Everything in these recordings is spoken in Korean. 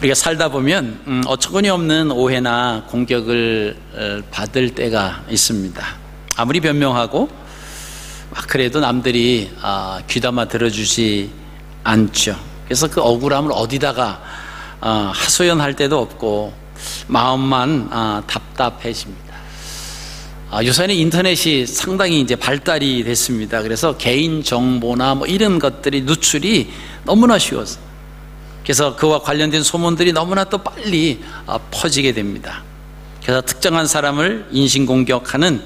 우리가 살다 보면 어처구니 없는 오해나 공격을 받을 때가 있습니다. 아무리 변명하고 그래도 남들이 귀담아 들어주지 않죠. 그래서 그 억울함을 어디다가 하소연할 때도 없고 마음만 답답해집니다. 요새는 인터넷이 상당히 이제 발달이 됐습니다. 그래서 개인 정보나 뭐 이런 것들이 누출이 너무나 쉬워서, 그래서 그와 관련된 소문들이 너무나 또 빨리 퍼지게 됩니다. 그래서 특정한 사람을 인신공격하는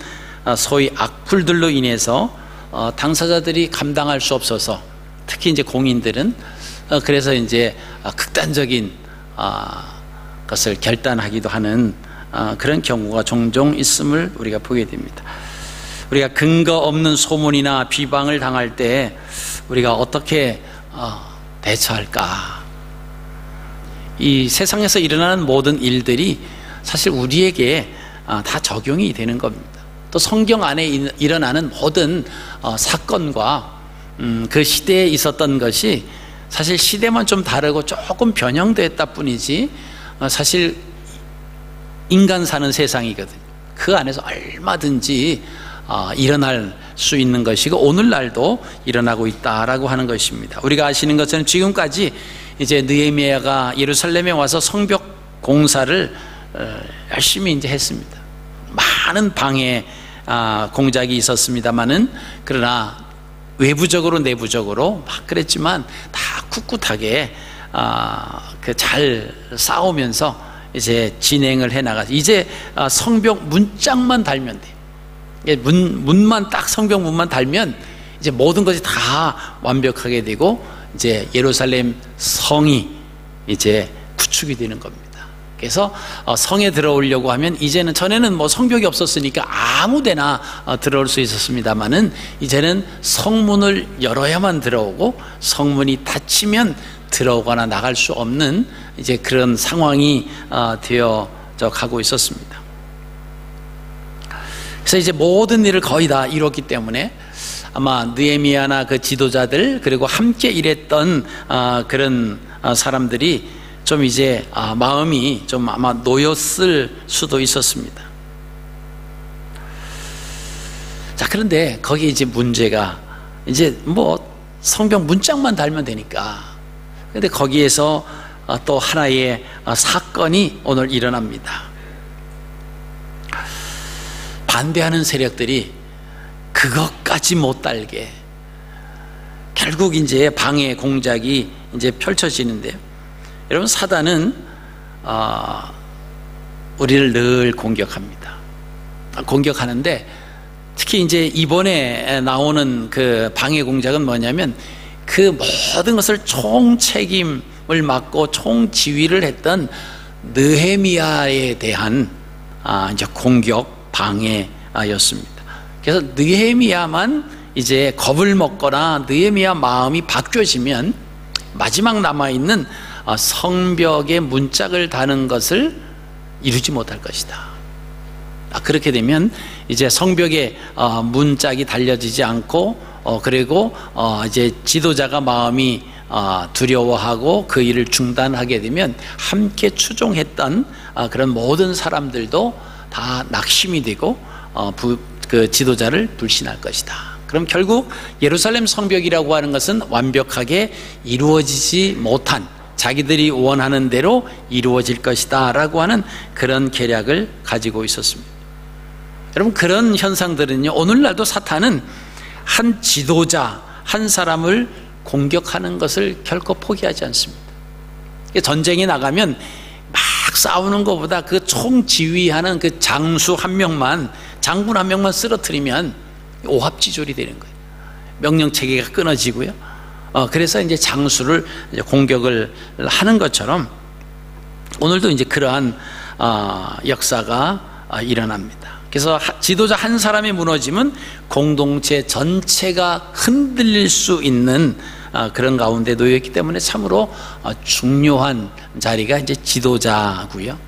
소위 악플들로 인해서 당사자들이 감당할 수 없어서, 특히 이제 공인들은 그래서 이제 극단적인 것을 결단하기도 하는 그런 경우가 종종 있음을 우리가 보게 됩니다. 우리가 근거 없는 소문이나 비방을 당할 때 우리가 어떻게 대처할까? 이 세상에서 일어나는 모든 일들이 사실 우리에게 다 적용이 되는 겁니다. 또 성경 안에 일어나는 모든 사건과 그 시대에 있었던 것이 사실 시대만 좀 다르고 조금 변형됐다 뿐이지 사실 인간 사는 세상이거든요. 그 안에서 얼마든지 일어날 수 있는 것이고 오늘날도 일어나고 있다라고 하는 것입니다. 우리가 아시는 것처럼 지금까지 이제 느헤미야가 예루살렘에 와서 성벽 공사를 열심히 이제 했습니다. 많은 방해 공작이 있었습니다만은, 그러나 외부적으로 내부적으로 막 그랬지만 다 꿋꿋하게 잘 싸우면서 이제 진행을 해 나가서 이제 성벽 문짝만 달면 돼. 문만 딱 성벽 문만 달면 이제 모든 것이 다 완벽하게 되고 이제 예루살렘 성이 이제 구축이 되는 겁니다. 그래서 성에 들어오려고 하면 이제는, 전에는 뭐 성벽이 없었으니까 아무데나 들어올 수 있었습니다만은 이제는 성문을 열어야만 들어오고 성문이 닫히면 들어오거나 나갈 수 없는 이제 그런 상황이 되어져 가고 있었습니다. 그래서 이제 모든 일을 거의 다 이뤘기 때문에 아마 느헤미야나 그 지도자들 그리고 함께 일했던 그런 사람들이 좀 이제 마음이 좀 아마 놓였을 수도 있었습니다. 자, 그런데 거기에 이제 문제가, 이제 뭐 성벽 문짝만 달면 되니까, 근데 거기에서 또 하나의 사건이 오늘 일어납니다. 반대하는 세력들이 그것까지 못 달게 결국 이제 방해 공작이 이제 펼쳐지는데요. 여러분, 사단은 우리를 늘 공격합니다. 공격하는데 특히 이제 이번에 나오는 그 방해 공작은 뭐냐면, 그 모든 것을 총책임을 맡고 총지휘를 했던 느헤미야에 대한 이제 공격 방해였습니다. 그래서 느헤미야만 이제 겁을 먹거나 느헤미야 마음이 바뀌어지면 마지막 남아있는 성벽의 문짝을 다는 것을 이루지 못할 것이다. 그렇게 되면 이제 성벽에 문짝이 달려지지 않고 그리고 이제 지도자가 마음이 두려워하고 그 일을 중단하게 되면 함께 추종했던 그런 모든 사람들도 다 낙심이 되고 그 지도자를 불신할 것이다. 그럼 결국 예루살렘 성벽이라고 하는 것은 완벽하게 이루어지지 못한, 자기들이 원하는 대로 이루어질 것이다 라고 하는 그런 계략을 가지고 있었습니다. 여러분, 그런 현상들은요, 오늘날도 사탄은 한 지도자, 한 사람을 공격하는 것을 결코 포기하지 않습니다. 전쟁에 나가면 막 싸우는 것보다 그 총지휘하는 그 장수 한 명만, 장군 한 명만 쓰러뜨리면 오합지졸이 되는 거예요. 명령체계가 끊어지고요. 그래서 이제 장수를 이제 공격을 하는 것처럼 오늘도 이제 그러한 역사가 일어납니다. 그래서 지도자 한 사람이 무너지면 공동체 전체가 흔들릴 수 있는 그런 가운데 놓여있기 때문에 참으로 중요한 자리가 이제 지도자고요.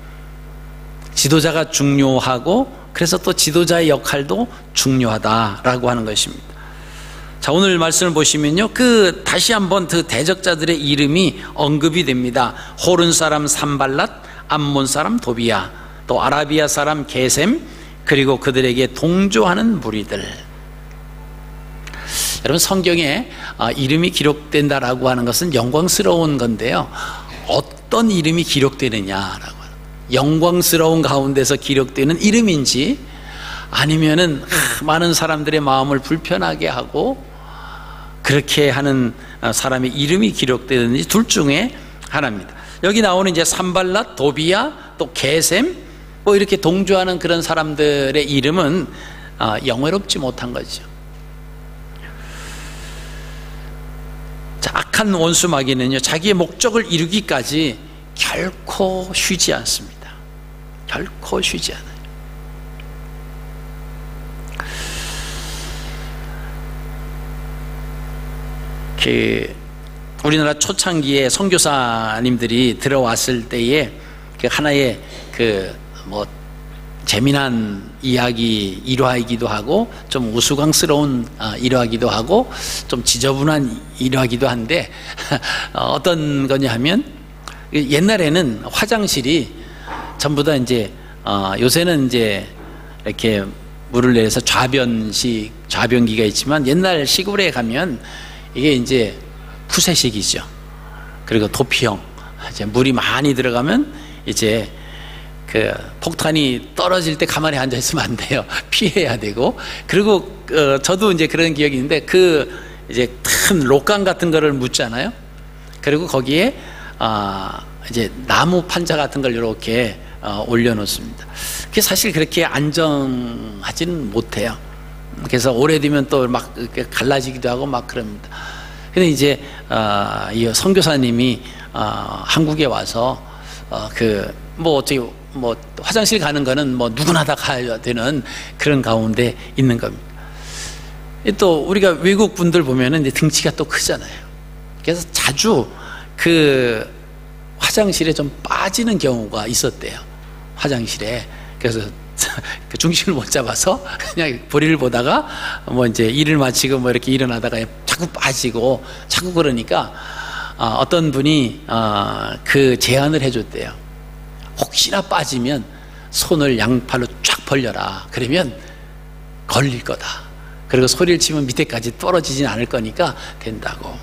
지도자가 중요하고, 그래서 또 지도자의 역할도 중요하다라고 하는 것입니다. 자, 오늘 말씀을 보시면요, 다시 한번 그 대적자들의 이름이 언급이 됩니다. 호른 사람 산발랏, 암몬 사람 도비야, 또 아라비아 사람 게셈, 그리고 그들에게 동조하는 무리들. 여러분, 성경에 이름이 기록된다라고 하는 것은 영광스러운 건데요, 어떤 이름이 기록되느냐라고, 영광스러운 가운데서 기록되는 이름인지, 아니면은 많은 사람들의 마음을 불편하게 하고 그렇게 하는 사람의 이름이 기록되는지, 둘 중에 하나입니다. 여기 나오는 이제 산발랏, 도비야, 또 게셈, 뭐 이렇게 동조하는 그런 사람들의 이름은 영화롭지 못한 거죠. 자, 악한 원수 마귀는요, 자기의 목적을 이루기까지 결코 쉬지 않습니다. 결코 쉬지 않아요. 우리나라 초창기에 선교사님들이 들어왔을 때에 하나의 재미난 이야기 일화이기도 하고, 좀 우스꽝스러운 일화이기도 하고, 좀 지저분한 일화이기도 한데 어떤 거냐 하면, 옛날에는 화장실이 전부 다 이제 요새는 이제 이렇게 물을 내려서 좌변기가 있지만, 옛날 시골에 가면 이게 이제 푸세식이죠. 그리고 도피형, 이제 물이 많이 들어가면 이제 폭탄이 떨어질 때 가만히 앉아 있으면 안 돼요. 피해야 되고. 그리고 저도 이제 그런 기억이 있는데, 이제 큰 록강 같은 거를 묻잖아요. 그리고 거기에 이제 나무 판자 같은 걸 이렇게 올려놓습니다. 그게 사실 그렇게 안정하지는 못해요. 그래서 오래되면 또 막 갈라지기도 하고 막 그럽니다. 근데 이제 이 선교사님이 한국에 와서 어떻게 화장실 가는 거는 누구나 다 가야 되는 그런 가운데 있는 겁니다. 또 우리가 외국 분들 보면은 이제 등치가 또 크잖아요. 그래서 자주 화장실에 좀 빠지는 경우가 있었대요. 화장실에. 그래서 그 중심을 못 잡아서 그냥 볼일을 보다가 이제 일을 마치고 이렇게 일어나다가 자꾸 빠지고, 자꾸 그러니까 어떤 분이 그 제안을 해줬대요. 혹시나 빠지면 손을 양팔로 쫙 벌려라. 그러면 걸릴 거다. 그리고 소리를 치면 밑에까지 떨어지진 않을 거니까 된다고.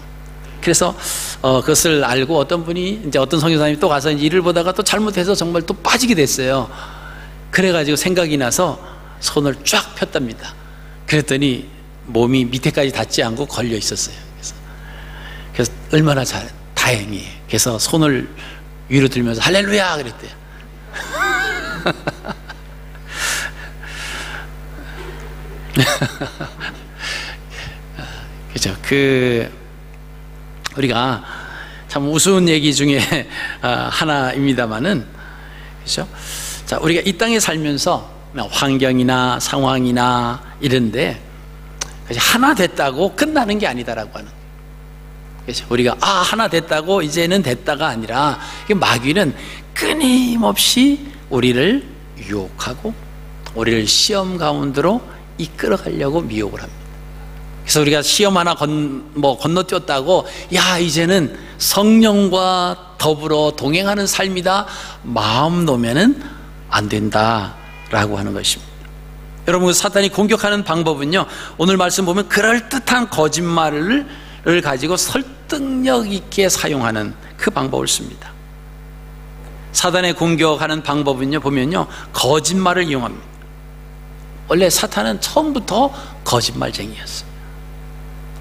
그래서 그것을 알고 어떤 분이, 이제 어떤 선교사님이 또 가서 일을 보다가 또 잘못해서 정말 또 빠지게 됐어요. 그래가지고 생각이 나서 손을 쫙 폈답니다. 그랬더니 몸이 밑에까지 닿지 않고 걸려 있었어요. 그래서 얼마나 다행이에요. 그래서 손을 위로 들면서 할렐루야 그랬대요. 그죠? 우리가 참 우스운 얘기 중에 하나입니다만은, 그죠? 자, 우리가 이 땅에 살면서 환경이나 상황이나 이런데 하나 됐다고 끝나는 게 아니다라고 하는. 그렇죠? 우리가 하나 됐다고 이제는 됐다가 아니라, 마귀는 끊임없이 우리를 유혹하고 우리를 시험 가운데로 이끌어가려고 미혹을 합니다. 그래서 우리가 시험 하나 건너뛰었다고, 이제는 성령과 더불어 동행하는 삶이다, 마음 놓으면은 안 된다라고 하는 것입니다. 여러분, 사탄이 공격하는 방법은요, 오늘 말씀 보면 그럴듯한 거짓말을 가지고 설득력 있게 사용하는 그 방법을 씁니다. 사탄의 공격하는 방법은요, 보면요, 거짓말을 이용합니다. 원래 사탄은 처음부터 거짓말쟁이였어요.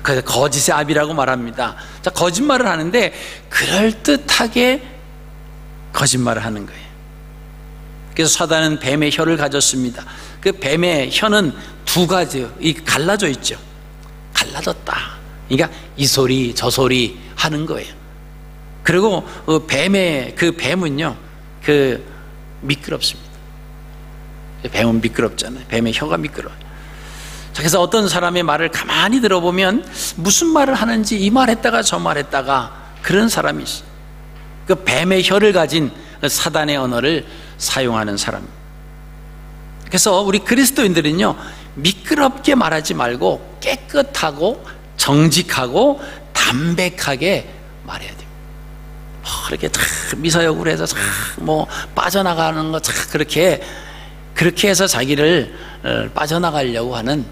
그래서 거짓의 아비라고 말합니다. 자, 거짓말을 하는데 그럴듯하게 거짓말을 하는 거예요. 그래서 사단은 뱀의 혀를 가졌습니다. 그 뱀의 혀는 두 가지, 갈라져 있죠. 갈라졌다. 그러니까 이 소리 저 소리 하는 거예요. 그리고 뱀은요, 미끄럽습니다. 뱀은 미끄럽잖아요. 뱀의 혀가 미끄러워요. 자, 그래서 어떤 사람의 말을 가만히 들어보면 무슨 말을 하는지 이 말했다가 저 말했다가 그런 사람이 있어요. 그 뱀의 혀를 가진 사단의 언어를 사용하는 사람. 그래서 우리 그리스도인들은요, 미끄럽게 말하지 말고 깨끗하고 정직하고 담백하게 말해야 돼요. 이렇게 미사역으로 해서 뭐 빠져나가는 거 그렇게 해서 자기를 빠져나가려고 하는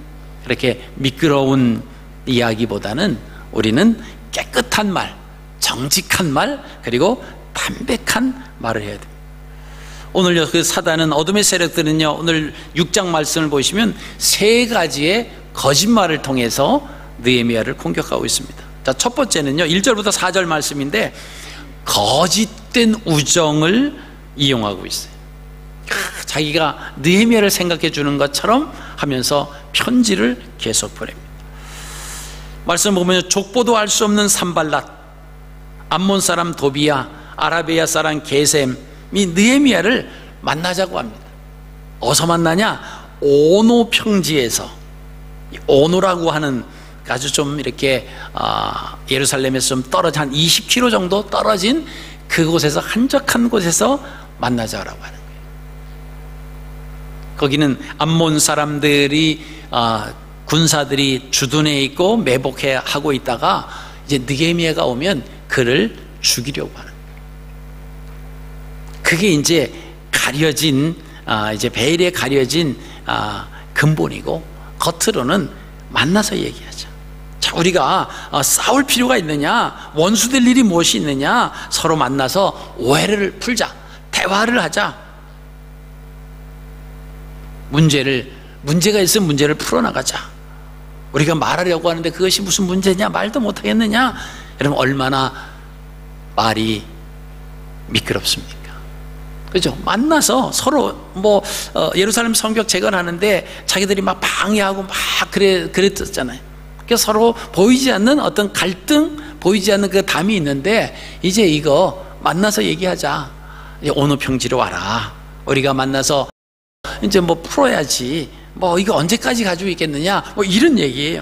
그렇게 미끄러운 이야기보다는 우리는 깨끗한 말, 정직한 말, 그리고 담백한 말을 해야 돼요. 오늘 그 사단은, 어둠의 세력들은요, 오늘 6장 말씀을 보시면 세 가지의 거짓말을 통해서 느헤미야를 공격하고 있습니다. 자, 첫 번째는요, 1절부터 4절 말씀인데 거짓된 우정을 이용하고 있어요. 자기가 느헤미야를 생각해 주는 것처럼 하면서 편지를 계속 보냅니다. 말씀 보면 족보도 알 수 없는 산발랏, 암몬 사람 도비야, 아라비아 사람 게셈이 느헤미야를 만나자고 합니다. 어디서 만나냐? 오노 평지에서. 오노라고 하는 아주 좀 이렇게 예루살렘에서 좀 떨어진 한 20km 정도 떨어진 그곳에서, 한적한 곳에서 만나자라고 하는 거예요. 거기는 암몬 사람들이 군사들이 주둔해 있고 매복해 하고 있다가 이제 느헤미야가 오면 그를 죽이려고 하는 거예요. 그게 이제 가려진 이제 베일에 가려진 근본이고, 겉으로는 만나서 얘기하자. 자, 우리가 싸울 필요가 있느냐? 원수될 일이 무엇이 있느냐? 서로 만나서 오해를 풀자, 대화를 하자. 문제가 있으면 문제를 풀어나가자. 우리가 말하려고 하는데 그것이 무슨 문제냐? 말도 못하겠느냐? 여러분, 얼마나 말이 미끄럽습니까? 그죠? 만나서 서로 예루살렘 성벽 재건하는데 자기들이 막 방해하고 막 그랬었잖아요. 그래서 서로 보이지 않는 어떤 갈등, 보이지 않는 그 담이 있는데, 이제 이거 만나서 얘기하자. 이제 오노 평지로 와라. 우리가 만나서 이제 풀어야지. 이거 언제까지 가지고 있겠느냐? 이런 얘기예요.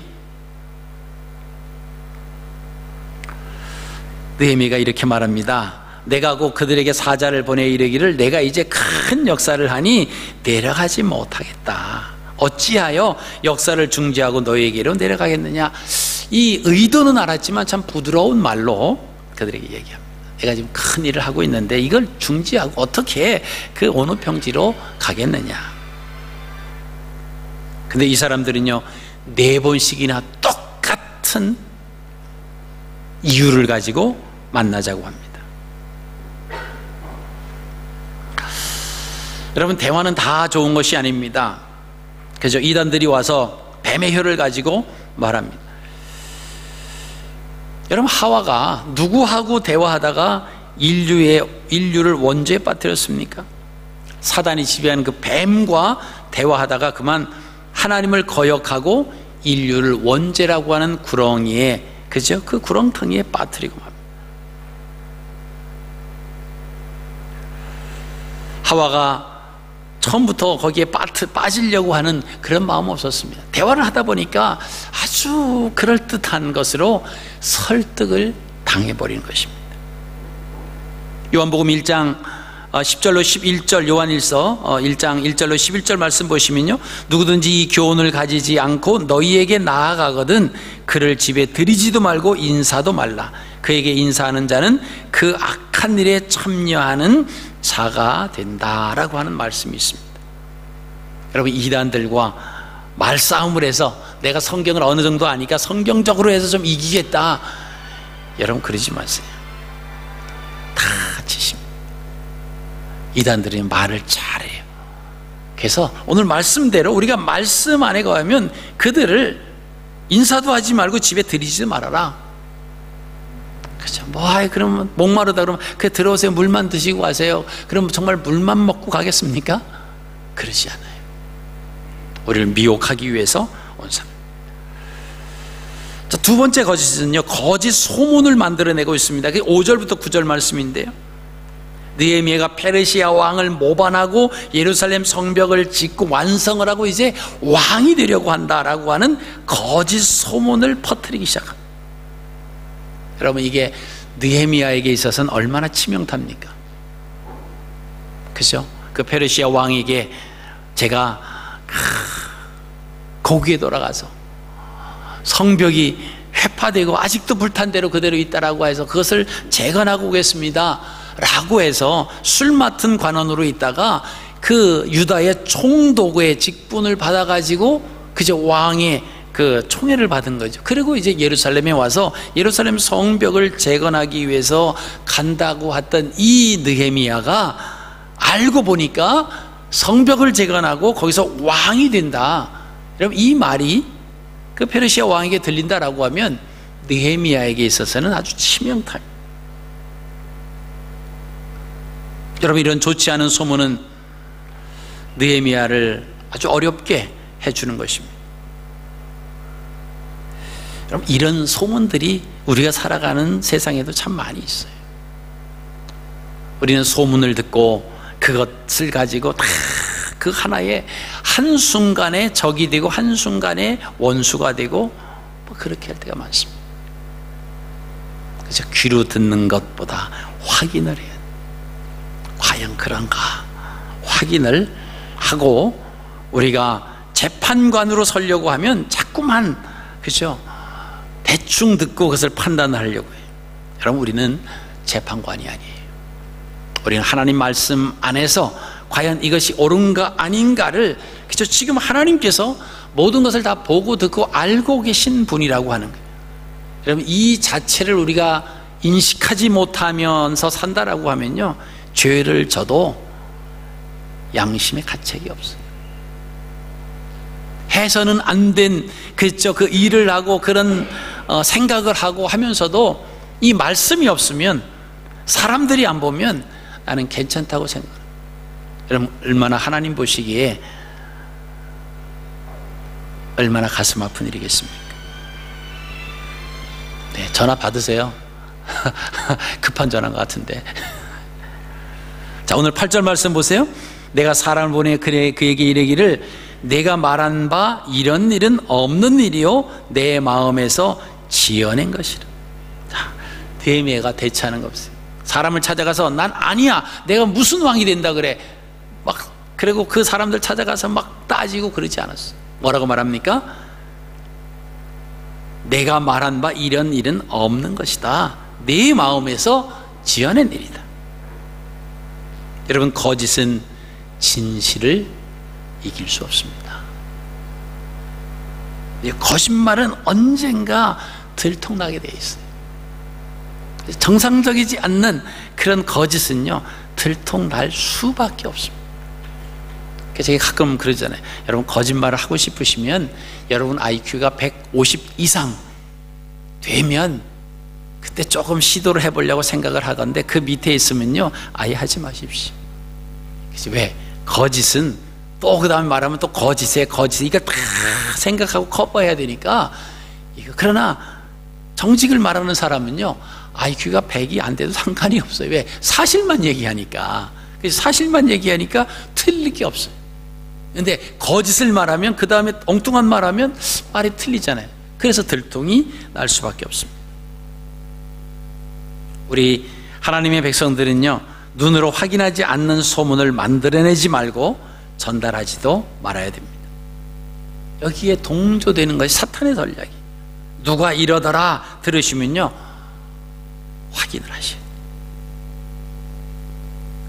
느헤미야가 이렇게 말합니다. 내가 곧 그들에게 사자를 보내 이르기를 내가 이제 큰 역사를 하니 내려가지 못하겠다. 어찌하여 역사를 중지하고 너희에게로 내려가겠느냐? 이 의도는 알았지만 참 부드러운 말로 그들에게 얘기합니다. 내가 지금 큰 일을 하고 있는데 이걸 중지하고 어떻게 그 오노 평지로 가겠느냐? 근데 이 사람들은요, 4번씩이나 똑같은 이유를 가지고 만나자고 합니다. 여러분, 대화는 다 좋은 것이 아닙니다. 그죠? 이단들이 와서 뱀의 혀를 가지고 말합니다. 여러분, 하와가 누구하고 대화하다가 인류를 원죄에 빠뜨렸습니까? 사단이 지배하는 그 뱀과 대화하다가 그만 하나님을 거역하고 인류를 원죄라고 하는 구렁이에, 그죠? 그 구렁텅이에 빠뜨리고 맙니다. 하와가 처음부터 거기에 빠지려고 하는 그런 마음 없었습니다. 대화를 하다 보니까 아주 그럴듯한 것으로 설득을 당해버리는 것입니다. 요한복음 1장 10절로 11절, 요한일서 1장 1절로 11절 말씀 보시면요, 누구든지 이 교훈을 가지지 않고 너희에게 나아가거든 그를 집에 들이지도 말고 인사도 말라. 그에게 인사하는 자는 그 악한 일에 참여하는 자가 된다라고 하는 말씀이 있습니다. 여러분, 이단들과 말싸움을 해서 내가 성경을 어느 정도 아니까 성경적으로 해서 좀 이기겠다, 여러분 그러지 마세요. 다 지십니다. 이단들이 말을 잘해요. 그래서 오늘 말씀대로 우리가 말씀 안에 가면 그들을 인사도 하지 말고 집에 들이지도 말아라. 그죠? 그러면 목마르다 그러면 들어오세요. 물만 드시고 가세요. 그럼 정말 물만 먹고 가겠습니까? 그러지 않아요. 우리를 미혹하기 위해서 온 사람. 자, 두 번째 거짓은요, 거짓 소문을 만들어내고 있습니다. 그게 5절부터 9절 말씀인데요, 느헤미야가 페르시아 왕을 모반하고 예루살렘 성벽을 짓고 완성을 하고 이제 왕이 되려고 한다라고 하는 거짓 소문을 퍼뜨리기 시작합니다. 여러분, 이게 느헤미야에게 있어서는 얼마나 치명탑니까? 그죠? 그 페르시아 왕에게 제가 거기에 돌아가서 성벽이 해파되고 아직도 불탄 대로 그대로 있다라고 해서 그것을 재건하고 오겠습니다 라고 해서 술 맡은 관원으로 있다가 그 유다의 총독의 직분을 받아가지고 그저 왕의 그 총애를 받은 거죠. 그리고 이제 예루살렘에 와서 예루살렘 성벽을 재건하기 위해서 간다고 했던 이 느헤미야가 알고 보니까 성벽을 재건하고 거기서 왕이 된다. 여러분, 이 말이 그 페르시아 왕에게 들린다라고 하면 느헤미야에게 있어서는 아주 치명타입니다. 여러분, 이런 좋지 않은 소문은 느헤미야를 아주 어렵게 해주는 것입니다. 여러분, 이런 소문들이 우리가 살아가는 세상에도 참 많이 있어요. 우리는 소문을 듣고 그것을 가지고 다 그 하나의 한순간에 적이 되고 한순간에 원수가 되고 뭐 그렇게 할 때가 많습니다. 그래서 귀로 듣는 것보다 확인을 해야 돼요. 과연 그런가 확인을 하고 우리가 재판관으로 서려고 하면 자꾸만 그죠? 대충 듣고 그것을 판단하려고 해요. 여러분, 우리는 재판관이 아니에요. 우리는 하나님 말씀 안에서 과연 이것이 옳은가 아닌가를 그죠? 지금 하나님께서 모든 것을 다 보고 듣고 알고 계신 분이라고 하는 거예요. 여러분, 이 자체를 우리가 인식하지 못하면서 산다라고 하면요, 죄를 져도 양심의 가책이 없어요. 해서는 안 된 그죠? 그 일을 하고 그런 생각을 하고 하면서도 이 말씀이 없으면 사람들이 안 보면 나는 괜찮다고 생각해요. 여러분, 얼마나 하나님 보시기에 얼마나 가슴 아픈 일이겠습니까? 네, 전화 받으세요. 급한 전화인 것 같은데. 자, 오늘 8절 말씀 보세요. 내가 사람을 보내 그에게 이르기를 내가 말한 바 이런 일은 없는 일이요 내 마음에서 지어낸 것이라. 자, 느헤미야가 대처하는 거 없어요. 사람을 찾아가서 난 아니야, 내가 무슨 왕이 된다 그래 막, 그리고 그 사람들 찾아가서 막 따지고 그러지 않았어요. 뭐라고 말합니까? 내가 말한 바 이런 일은 없는 것이다. 내 마음에서 지어낸 일이다. 여러분, 거짓은 진실을 이길 수 없습니다. 거짓말은 언젠가 들통나게 되어 있어요. 정상적이지 않는 그런 거짓은요, 들통날 수밖에 없습니다. 제가 가끔 그러잖아요. 여러분, 거짓말을 하고 싶으시면 여러분 IQ가 150 이상 되면 그때 조금 시도를 해보려고 생각을 하던데 그 밑에 있으면요, 아예 하지 마십시오. 그치? 왜? 거짓은 또 그 다음에 말하면 또 거짓에 이거 다 생각하고 커버해야 되니까. 그러나 정직을 말하는 사람은요, IQ가 100이 안 돼도 상관이 없어요. 왜? 사실만 얘기하니까. 사실만 얘기하니까 틀릴 게 없어요. 근데 거짓을 말하면, 그 다음에 엉뚱한 말하면 말이 틀리잖아요. 그래서 들통이 날 수밖에 없습니다. 우리 하나님의 백성들은요, 눈으로 확인하지 않는 소문을 만들어내지 말고 전달하지도 말아야 됩니다. 여기에 동조되는 것이 사탄의 전략이. 누가 이러더라 들으시면요, 확인을 하셔야 돼요.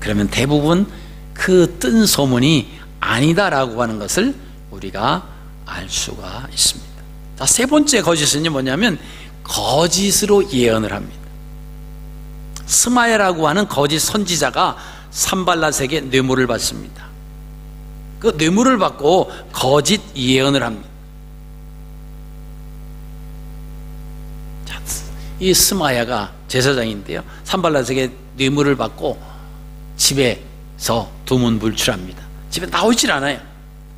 그러면 대부분 그 뜬 소문이 아니다라고 하는 것을 우리가 알 수가 있습니다. 자, 세 번째 거짓은요, 뭐냐면 거짓으로 예언을 합니다. 스마야라고 하는 거짓 선지자가 산발랏에게 뇌물을 받습니다. 그 뇌물을 받고 거짓 예언을 합니다. 자, 이 스마야가 제사장인데요, 산발랏에게 뇌물을 받고 집에서 두문불출합니다. 집에 나오질 않아요.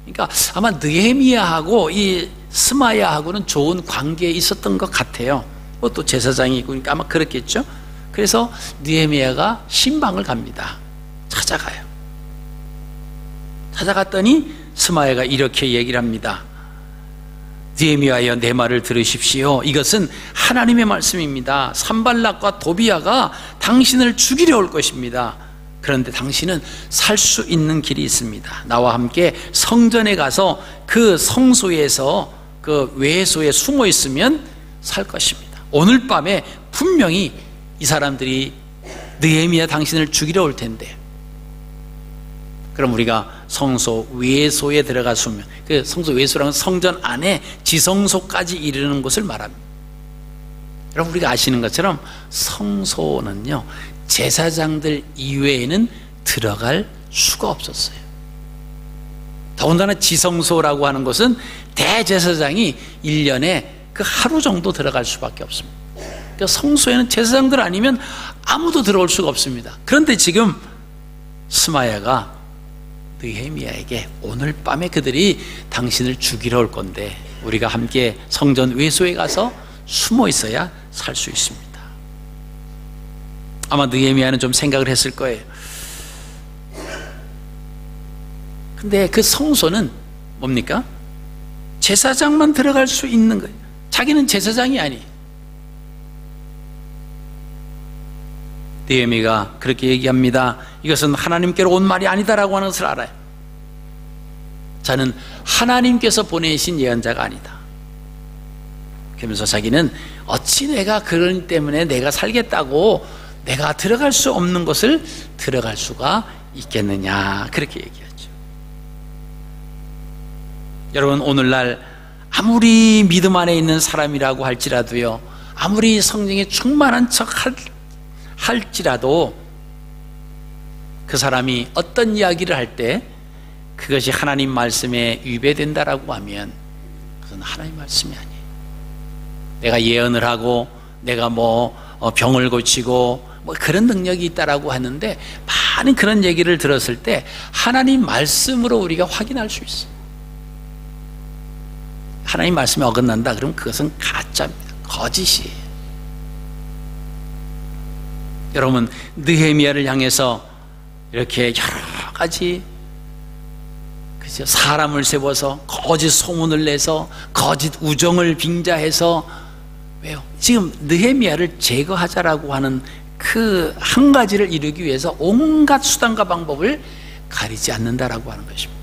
그러니까 아마 느헤미야하고 이 스마야하고는 좋은 관계에 있었던 것 같아요. 또 제사장이고, 그러니까 아마 그렇겠죠. 그래서 느헤미야가 신방을 갑니다. 찾아가요. 찾아갔더니 스마야가 이렇게 얘기를 합니다. 느헤미야여, 내 말을 들으십시오. 이것은 하나님의 말씀입니다. 산발락과 도비야가 당신을 죽이려 올 것입니다. 그런데 당신은 살 수 있는 길이 있습니다. 나와 함께 성전에 가서 그 성소에서 그 외소에 숨어 있으면 살 것입니다. 오늘 밤에 분명히 이 사람들이 느헤미야 당신을 죽이러 올 텐데, 그럼 우리가 성소 외소에 들어가서면, 그 성소 외소라는 성전 안에 지성소까지 이르는 곳을 말합니다. 여러분, 우리가 아시는 것처럼 성소는요, 제사장들 이외에는 들어갈 수가 없었어요. 더군다나 지성소라고 하는 것은 대제사장이 1년에 그 하루 정도 들어갈 수밖에 없습니다. 그러니까 성소에는 제사장들 아니면 아무도 들어올 수가 없습니다. 그런데 지금 스마야가 느헤미야에게 오늘 밤에 그들이 당신을 죽이러 올 건데 우리가 함께 성전 외소에 가서 숨어 있어야 살 수 있습니다. 아마 느헤미야는 좀 생각을 했을 거예요. 근데 그 성소는 뭡니까? 제사장만 들어갈 수 있는 거예요. 자기는 제사장이 아니에요. 느헤미야가 그렇게 얘기합니다. 이것은 하나님께로 온 말이 아니다라고 하는 것을 알아요. 저는 하나님께서 보내신 예언자가 아니다. 그러면서 자기는 어찌 내가 그러니 때문에 내가 살겠다고 내가 들어갈 수 없는 것을 들어갈 수가 있겠느냐, 그렇게 얘기하죠. 여러분, 오늘날 아무리 믿음 안에 있는 사람이라고 할지라도요, 아무리 성령에 충만한 척 할지라도 그 사람이 어떤 이야기를 할 때 그것이 하나님 말씀에 위배된다라고 하면 그건 하나님 말씀이 아니에요. 내가 예언을 하고 내가 병을 고치고 그런 능력이 있다라고 하는데, 많은 그런 얘기를 들었을 때 하나님 말씀으로 우리가 확인할 수 있어요. 하나님 말씀에 어긋난다 그러면 그것은 가짜입니다. 거짓이에요. 여러분, 느헤미야를 향해서 이렇게 여러 가지 사람을 세워서 거짓 소문을 내서 거짓 우정을 빙자해서, 왜요? 지금 느헤미야를 제거하자라고 하는 그 한 가지를 이루기 위해서 온갖 수단과 방법을 가리지 않는다라고 하는 것입니다.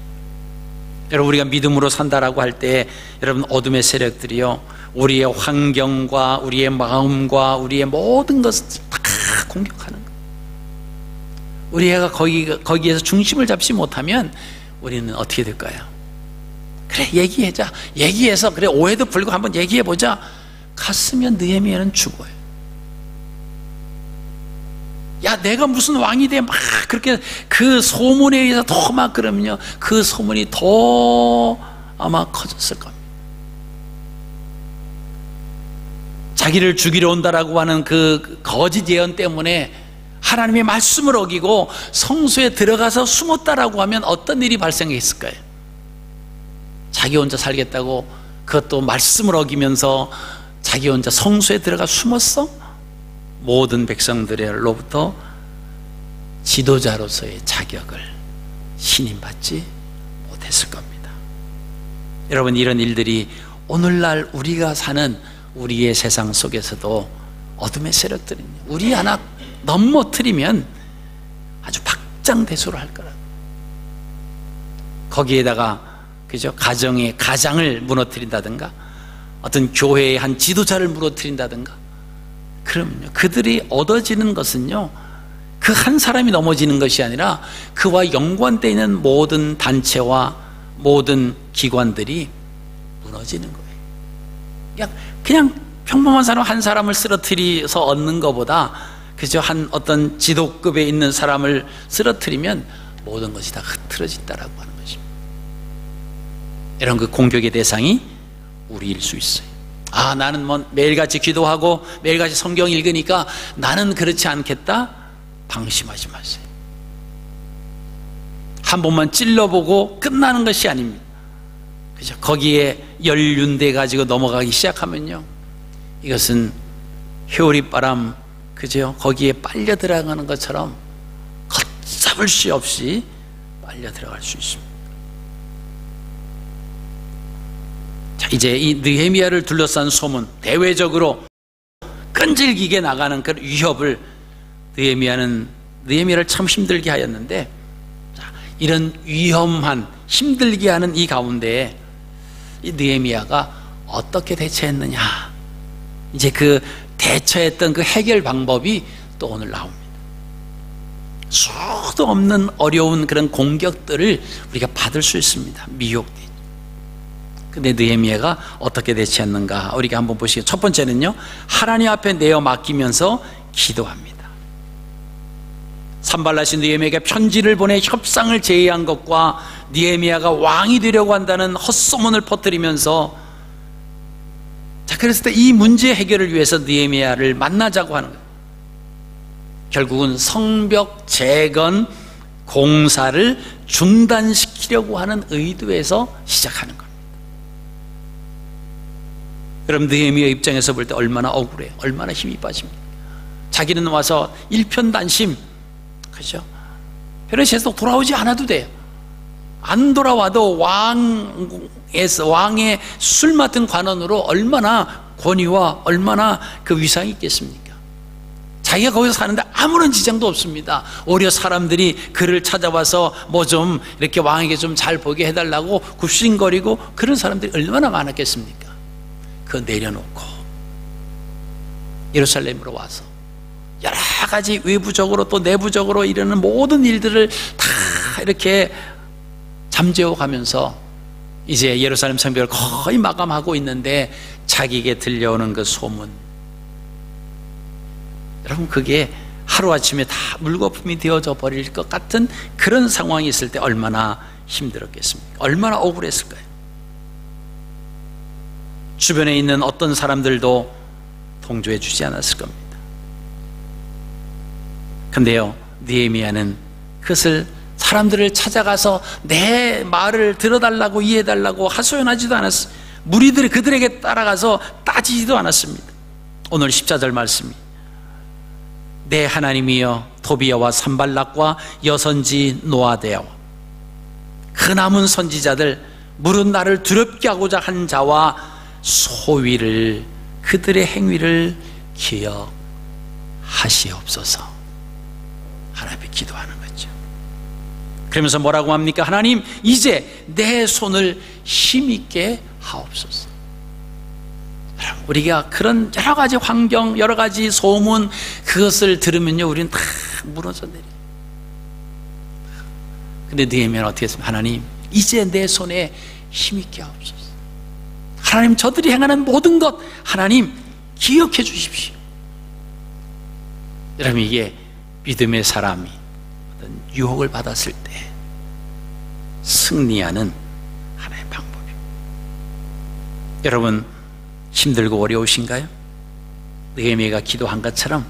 여러분, 우리가 믿음으로 산다라고 할 때 여러분, 어둠의 세력들이요, 우리의 환경과 우리의 마음과 우리의 모든 것을 다 공격하는 거예요. 우리가 거기에서 중심을 잡지 못하면 우리는 어떻게 될까요? 그래, 얘기하자. 얘기해서, 그래, 오해도 풀고 한번 얘기해보자. 갔으면 느헤미야는 죽어요. 야, 내가 무슨 왕이 돼? 막 그렇게 그 소문에 의해서 더 막 그러면요, 그 소문이 더 아마 커졌을 겁니다. 자기를 죽이러 온다라고 하는 그 거짓 예언 때문에 하나님의 말씀을 어기고 성소에 들어가서 숨었다라고 하면 어떤 일이 발생했을까요? 자기 혼자 살겠다고 그것도 말씀을 어기면서 자기 혼자 성소에 들어가 숨었어? 모든 백성들로부터 지도자로서의 자격을 신임받지 못했을 겁니다. 여러분, 이런 일들이 오늘날 우리가 사는 우리의 세상 속에서도 어둠의 세력들은 우리 하나 넘어뜨리면 아주 박장대소를 할 거라고. 거기에다가 그죠, 가정의 가장을 무너뜨린다든가 어떤 교회의 한 지도자를 무너뜨린다든가, 그러면요, 그들이 얻어지는 것은요, 그 한 사람이 넘어지는 것이 아니라 그와 연관되어 있는 모든 단체와 모든 기관들이 무너지는 거예요. 그냥 평범한 사람 한 사람을 쓰러뜨려서 얻는 것보다 그저 한 어떤 지도급에 있는 사람을 쓰러뜨리면 모든 것이 다 흐트러진다라고 하는 것입니다. 이런 그 공격의 대상이 우리일 수 있어요. 아, 나는 매일같이 기도하고 매일같이 성경 읽으니까 나는 그렇지 않겠다? 방심하지 마세요. 한 번만 찔러보고 끝나는 것이 아닙니다. 그죠? 거기에 연륜돼 가지고 넘어가기 시작하면요, 이것은 효리바람, 그죠? 거기에 빨려 들어가는 것처럼 걷잡을 수 없이 빨려 들어갈 수 있습니다. 자, 이제 이 느헤미야를 둘러싼 소문, 대외적으로 끈질기게 나가는 그 위협을 느헤미야를 참 힘들게 하였는데, 자, 이런 위험한 힘들게 하는 이 가운데에 이 느헤미야가 어떻게 대처했느냐, 이제 그 대처했던 그 해결 방법이 또 오늘 나옵니다. 수도 없는 어려운 그런 공격들을 우리가 받을 수 있습니다. 미혹되죠. 근데 느헤미야가 어떻게 대처했는가 우리가 한번 보시죠. 첫 번째는요, 하나님 앞에 내어 맡기면서 기도합니다. 산발랏이 느헤미야에게 편지를 보내 협상을 제의한 것과 느헤미야가 왕이 되려고 한다는 헛소문을 퍼뜨리면서, 자, 그랬을 때 이 문제 해결을 위해서 느헤미야를 만나자고 하는 거예요. 결국은 성벽 재건 공사를 중단시키려고 하는 의도에서 시작하는 겁니다. 그럼 느헤미야 입장에서 볼 때 얼마나 억울해요. 얼마나 힘이 빠집니까? 자기는 와서 일편단심, 그렇죠? 페르시아에서 돌아오지 않아도 돼요. 안 돌아와도 왕의 술 맡은 관원으로 얼마나 권위와 얼마나 그 위상이 있겠습니까? 자기가 거기서 사는데 아무런 지장도 없습니다. 오히려 사람들이 그를 찾아와서 뭐 좀 이렇게 왕에게 좀 잘 보게 해달라고 굽신거리고 그런 사람들이 얼마나 많았겠습니까? 그거 내려놓고 예루살렘으로 와서 여러 가지 외부적으로 또 내부적으로 이르는 모든 일들을 다 이렇게 잠재워 가면서 이제 예루살렘 성벽을 거의 마감하고 있는데 자기에게 들려오는 그 소문, 여러분, 그게 하루아침에 다 물거품이 되어져 버릴 것 같은 그런 상황이 있을 때 얼마나 힘들었겠습니까? 얼마나 억울했을까요? 주변에 있는 어떤 사람들도 동조해 주지 않았을 겁니다. 근데요, 느헤미야는 그것을 사람들을 찾아가서 내 말을 들어달라고 이해해달라고 하소연하지도 않았어요. 무리들이 그들에게 따라가서 따지지도 않았습니다. 오늘 14절 말씀이, 내 하나님이여 도비야와 산발락과 여선지 노아데야와 그 남은 선지자들 물은 나를 두렵게 하고자 한 자와 소위를 그들의 행위를 기억하시옵소서. 하나님께 기도하는 거죠. 그러면서 뭐라고 합니까? 하나님, 이제 내 손을 힘있게 하옵소서. 우리가 그런 여러 가지 환경, 여러 가지 소문, 그것을 들으면요, 우리는 다 무너져 내려요. 근데 느헤미야는 어떻게 했습니까? 하나님, 이제 내 손에 힘있게 하옵소서. 하나님, 저들이 행하는 모든 것 하나님 기억해 주십시오. 여러분, 이게 믿음의 사람이 어떤 유혹을 받았을 때 승리하는 하나의 방법입니다. 여러분, 힘들고 어려우신가요? 느헤미야가 기도한 것처럼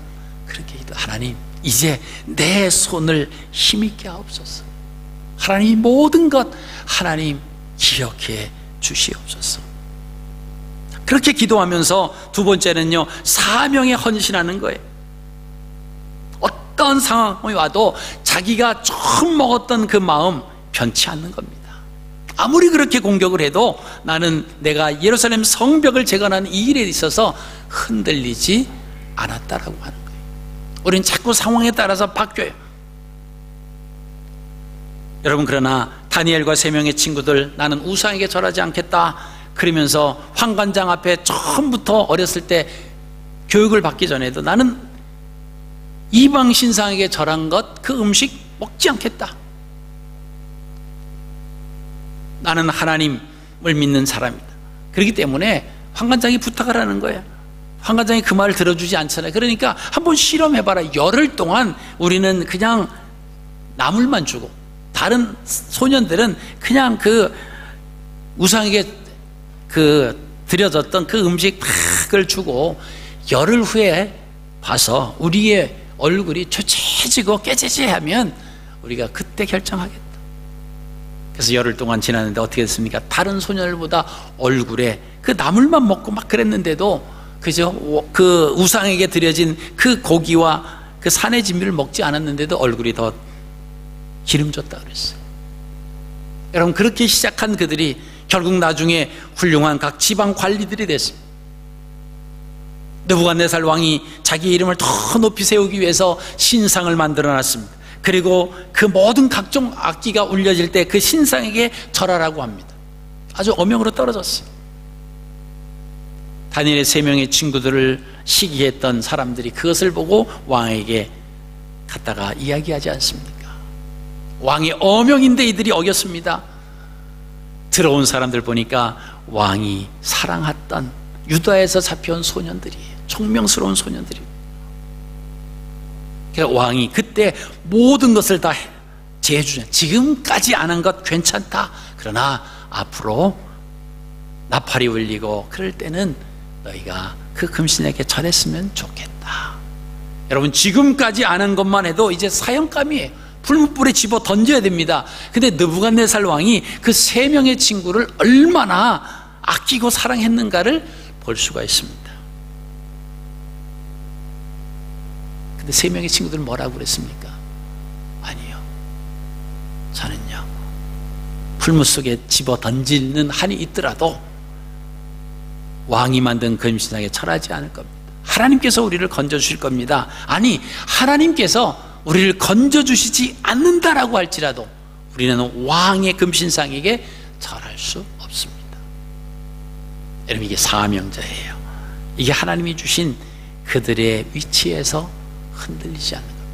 그렇게 기도, 하나님, 이제 내 손을 힘있게 하옵소서. 하나님, 모든 것 하나님 기억해 주시옵소서. 그렇게 기도하면서 두 번째는요, 사명에 헌신하는 거예요. 어떤 상황이 와도 자기가 처음 먹었던 그 마음 변치 않는 겁니다. 아무리 그렇게 공격을 해도 나는 내가 예루살렘 성벽을 재건하는 이 일에 있어서 흔들리지 않았다라고 하는 거예요. 우리는 자꾸 상황에 따라서 바뀌어요. 여러분, 그러나 다니엘과 세 명의 친구들, 나는 우상에게 절하지 않겠다 그러면서 환관장 앞에 처음부터 어렸을 때 교육을 받기 전에도 나는 이방 신상에게 절한 것, 그 음식 먹지 않겠다, 나는 하나님을 믿는 사람이다. 그렇기 때문에 환관장이 부탁을 하는 거예요. 환관장이 그 말을 들어주지 않잖아요. 그러니까 한번 실험해봐라. 열흘 동안 우리는 그냥 나물만 주고 다른 소년들은 그냥 그 우상에게 그 드려졌던 그 음식을 주고 열흘 후에 봐서 우리의 얼굴이 초췌해지고 깨재재하면 우리가 그때 결정하겠다. 그래서 열흘 동안 지났는데 어떻게 됐습니까? 다른 소년들보다 얼굴에 그 나물만 먹고 막 그랬는데도 그죠? 그 우상에게 드려진 그 고기와 그 산의 진미를 먹지 않았는데도 얼굴이 더 기름졌다 그랬어요. 여러분, 그렇게 시작한 그들이 결국 나중에 훌륭한 각 지방 관리들이 됐습니다. 느부갓네살 왕이 자기 이름을 더 높이 세우기 위해서 신상을 만들어 놨습니다. 그리고 그 모든 각종 악기가 울려질 때 그 신상에게 절하라고 합니다. 아주 어명으로 떨어졌어요. 다니엘의 3명의 친구들을 시기했던 사람들이 그것을 보고 왕에게 갖다가 이야기하지 않습니까? 왕의 어명인데 이들이 어겼습니다. 들어온 사람들 보니까 왕이 사랑했던 유다에서 잡혀온 소년들이에요. 총명스러운 소년들이에요. 그래서 왕이 그때 모든 것을 다 제해주냐. 지금까지 안 한 것 괜찮다. 그러나 앞으로 나팔이 울리고 그럴 때는 너희가 그 금신에게 절했으면 좋겠다. 여러분, 지금까지 안 한 것만 해도 이제 사형감이에요. 풀무불에 집어 던져야 됩니다. 근데 느부갓네살 왕이 그 3명의 친구를 얼마나 아끼고 사랑했는가를 볼 수가 있습니다. 근데 3명의 친구들은 뭐라고 그랬습니까? 아니요, 저는요 풀무 속에 집어 던지는 한이 있더라도 왕이 만든 금신상에 절하지 않을 겁니다. 하나님께서 우리를 건져주실 겁니다. 아니, 하나님께서 우리를 건져주시지 않는다라고 할지라도 우리는 왕의 금신상에게 절할 수 없습니다. 여러분, 이게 사명자예요. 이게 하나님이 주신 그들의 위치에서 흔들리지 않는 겁니다.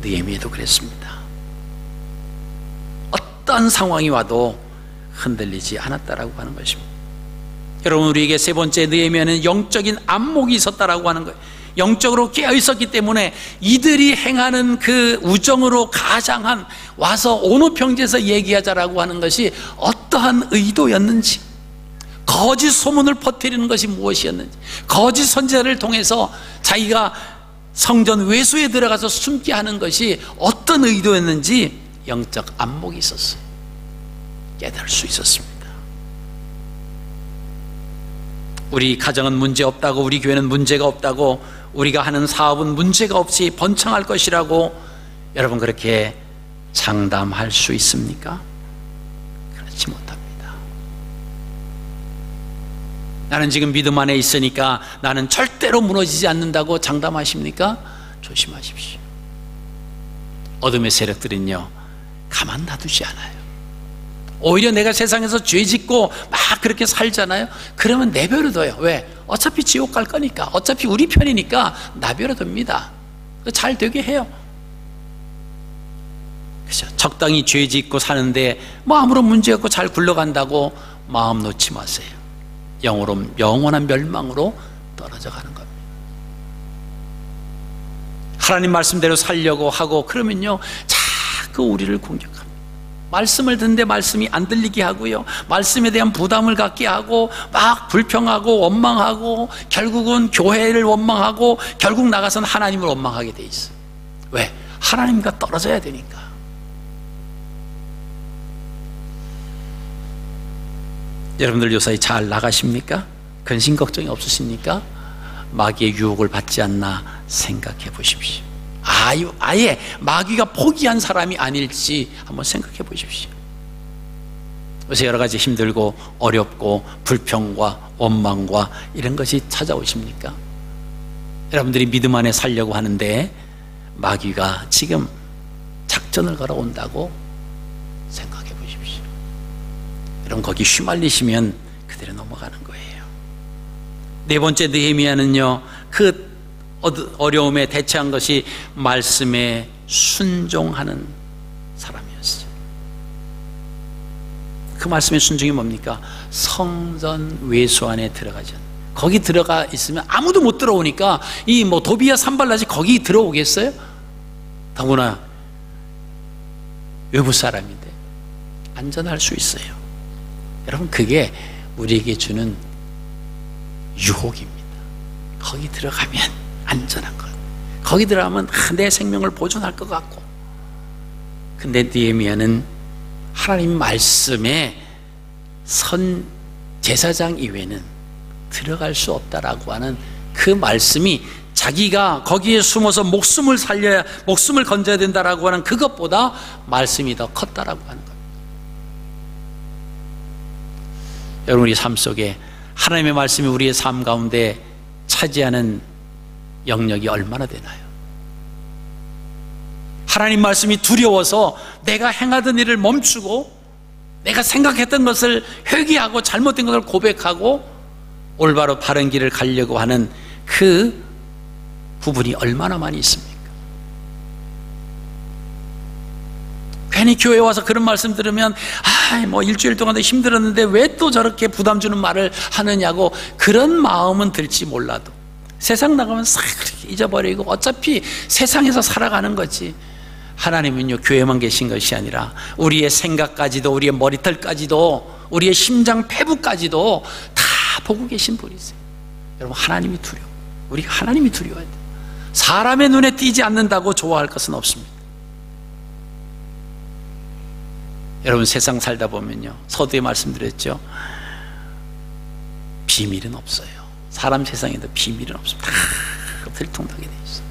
느헤미야도 그랬습니다. 어떤 상황이 와도 흔들리지 않았다라고 하는 것입니다. 여러분, 우리에게 세 번째 느헤미야는 영적인 안목이 있었다라고 하는 거예요. 영적으로 깨어 있었기 때문에 이들이 행하는 그 우정으로 가장한 와서 온오평지에서 얘기하자라고 하는 것이 어떠한 의도였는지, 거짓 소문을 퍼뜨리는 것이 무엇이었는지, 거짓 선지자를 통해서 자기가 성전 외소에 들어가서 숨게 하는 것이 어떤 의도였는지 영적 안목이 있었어요. 깨달을 수 있었습니다. 우리 가정은 문제 없다고, 우리 교회는 문제가 없다고, 우리가 하는 사업은 문제가 없이 번창할 것이라고 여러분 그렇게 장담할 수 있습니까? 그렇지 못합니다. 나는 지금 믿음 안에 있으니까 나는 절대로 무너지지 않는다고 장담하십니까? 조심하십시오. 어둠의 세력들은요, 가만 놔두지 않아요. 오히려 내가 세상에서 죄 짓고 막 그렇게 살잖아요. 그러면 내버려둬요. 왜? 어차피 지옥 갈 거니까, 어차피 우리 편이니까 내버려둡니다. 잘 되게 해요. 그죠? 적당히 죄 짓고 사는데 뭐 아무런 문제 없고 잘 굴러간다고 마음 놓지 마세요. 영원한 멸망으로 떨어져 가는 겁니다. 하나님 말씀대로 살려고 하고 그러면요, 자꾸 우리를 공격합니다. 말씀을 듣는데 말씀이 안 들리게 하고요, 말씀에 대한 부담을 갖게 하고 막 불평하고 원망하고 결국은 교회를 원망하고 결국 나가서는 하나님을 원망하게 돼 있어요. 왜? 하나님과 떨어져야 되니까. 여러분들 요사이 잘 나가십니까? 근심 걱정이 없으십니까? 마귀의 유혹을 받지 않나 생각해 보십시오. 아예 마귀가 포기한 사람이 아닐지 한번 생각해 보십시오. 요새 여러 가지 힘들고 어렵고 불평과 원망과 이런 것이 찾아오십니까? 여러분들이 믿음 안에 살려고 하는데 마귀가 지금 작전을 걸어온다고 생각해 보십시오. 여러분, 거기 휘말리시면 그대로 넘어가는 거예요. 네 번째 느헤미야는요, 그 어려움에 대처한 것이 말씀에 순종하는 사람이었어요. 그 말씀의 순종이 뭡니까? 성전 외소 안에 들어가지 않는, 거기 들어가 있으면 아무도 못 들어오니까 이 도비야 산발라지 거기 들어오겠어요? 더구나 외부 사람인데 안전할 수 있어요. 여러분, 그게 우리에게 주는 유혹입니다. 거기 들어가면 안전한 것, 거기 들어가면 내 생명을 보존할 것 같고. 근데 느헤미야는 하나님 말씀에 선 제사장 이외에는 들어갈 수 없다라고 하는 그 말씀이 자기가 거기에 숨어서 목숨을 건져야 된다라고 하는 그것보다 말씀이 더 컸다라고 하는 겁니다. 여러분, 우리 삶 속에 하나님의 말씀이 우리의 삶 가운데 차지하는 영역이 얼마나 되나요? 하나님 말씀이 두려워서 내가 행하던 일을 멈추고 내가 생각했던 것을 회개하고 잘못된 것을 고백하고 올바로 바른 길을 가려고 하는 그 부분이 얼마나 많이 있습니까? 괜히 교회 와서 그런 말씀 들으면 뭐 일주일 동안 힘들었는데 왜 또 저렇게 부담 주는 말을 하느냐고 그런 마음은 들지 몰라도 세상 나가면 싹 잊어버리고 어차피 세상에서 살아가는 거지. 하나님은요, 교회만 계신 것이 아니라 우리의 생각까지도, 우리의 머리털까지도, 우리의 심장 폐부까지도 다 보고 계신 분이세요. 여러분, 하나님이 두려워. 우리가 하나님이 두려워야 돼요. 사람의 눈에 띄지 않는다고 좋아할 것은 없습니다. 여러분, 세상 살다 보면요, 서두에 말씀드렸죠, 비밀은 없어요. 사람 세상에도 비밀은 없습니다. 다 들통나게 돼 있어요.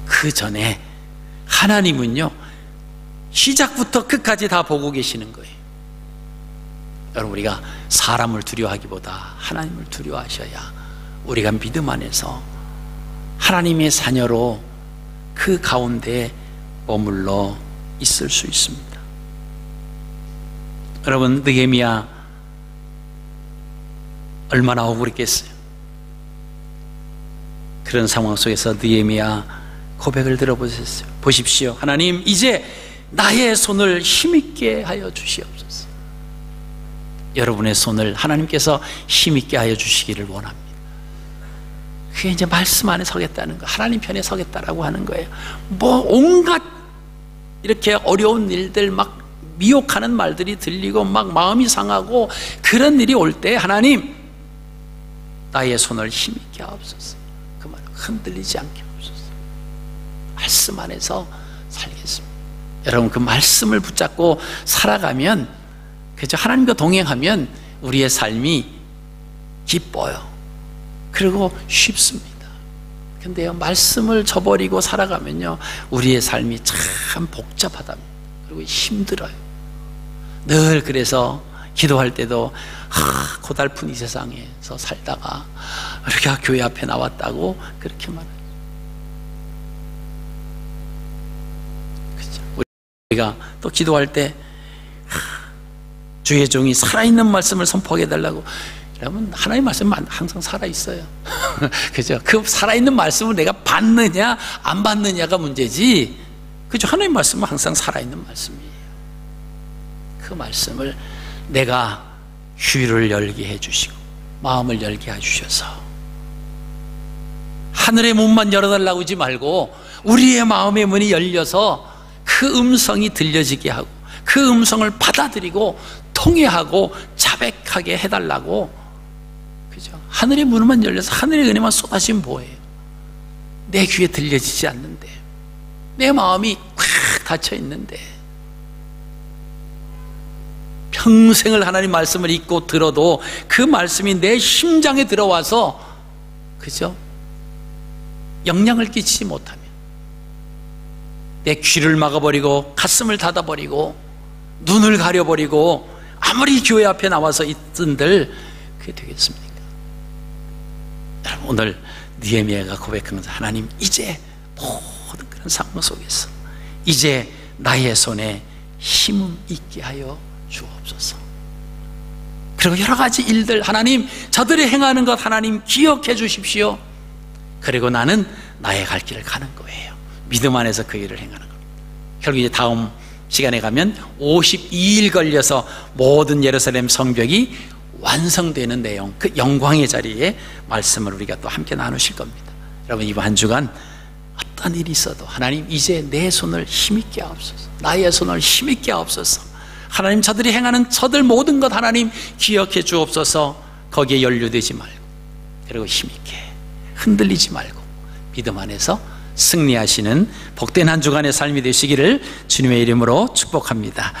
그 전에 하나님은요, 시작부터 끝까지 다 보고 계시는 거예요. 여러분, 우리가 사람을 두려워하기보다 하나님을 두려워하셔야 우리가 믿음 안에서 하나님의 자녀로 그 가운데 머물러 있을 수 있습니다. 여러분, 느헤미야 얼마나 억울했겠어요. 그런 상황 속에서 느헤미야 고백을 들어보셨어요. 보십시오. 하나님, 이제 나의 손을 힘있게 하여 주시옵소서. 여러분의 손을 하나님께서 힘있게 하여 주시기를 원합니다. 그게 이제 말씀 안에 서겠다는 거, 하나님 편에 서겠다라고 하는 거예요. 뭐 온갖 이렇게 어려운 일들, 막 미혹하는 말들이 들리고 막 마음이 상하고 그런 일이 올 때 하나님, 나의 손을 힘있게 하옵소서. 그 말 흔들리지 않게 하옵소서. 말씀 안에서 살겠습니다. 여러분, 그 말씀을 붙잡고 살아가면, 그죠? 하나님과 동행하면 우리의 삶이 기뻐요. 그리고 쉽습니다. 근데요, 말씀을 저버리고 살아가면요, 우리의 삶이 참 복잡하답니다. 그리고 힘들어요. 늘 그래서 기도할 때도 고달픈 이 세상에서 살다가 우리가 교회 앞에 나왔다고 그렇게 말해요. 그렇죠? 우리가 또 기도할 때 주의 종이 살아있는 말씀을 선포하게 해달라고. 여러분, 하나님의 말씀은 항상 살아있어요. 그죠? 그 살아있는 말씀을 내가 받느냐 안 받느냐가 문제지, 그죠? 하나님의 말씀은 항상 살아있는 말씀이에요. 그 말씀을 내가 귀를 열게 해주시고 마음을 열게 해주셔서, 하늘의 문만 열어달라고 하지 말고 우리의 마음의 문이 열려서 그 음성이 들려지게 하고 그 음성을 받아들이고 통회하고 자백하게 해달라고. 그죠? 하늘의 문만 열려서 하늘의 은혜만 쏟아지면 뭐예요? 내 귀에 들려지지 않는데, 내 마음이 꽉 닫혀 있는데, 평생을 하나님 말씀을 읽고 들어도 그 말씀이 내 심장에 들어와서, 그죠? 영향을 끼치지 못하면 내 귀를 막아버리고 가슴을 닫아버리고 눈을 가려버리고 아무리 교회 앞에 나와서 있은들 그게 되겠습니까? 여러분, 오늘 느헤미야가 고백한 것은, 하나님, 이제 모든 그런 상황 속에서 이제 나의 손에 힘을 있게 하여 주옵소서. 그리고 여러 가지 일들, 하나님, 저들이 행하는 것 하나님 기억해 주십시오. 그리고 나는 나의 갈 길을 가는 거예요. 믿음 안에서 그 일을 행하는 겁니다. 결국 이제 다음 시간에 가면 52일 걸려서 모든 예루살렘 성벽이 완성되는 내용, 그 영광의 자리에 말씀을 우리가 또 함께 나누실 겁니다. 여러분, 이번 한 주간 어떤 일이 있어도 하나님, 이제 내 손을 힘있게 하옵소서. 나의 손을 힘있게 하옵소서. 하나님, 저들이 행하는 저들 모든 것 하나님 기억해 주옵소서. 거기에 연루되지 말고, 그리고 힘있게 흔들리지 말고 믿음 안에서 승리하시는 복된 한 주간의 삶이 되시기를 주님의 이름으로 축복합니다.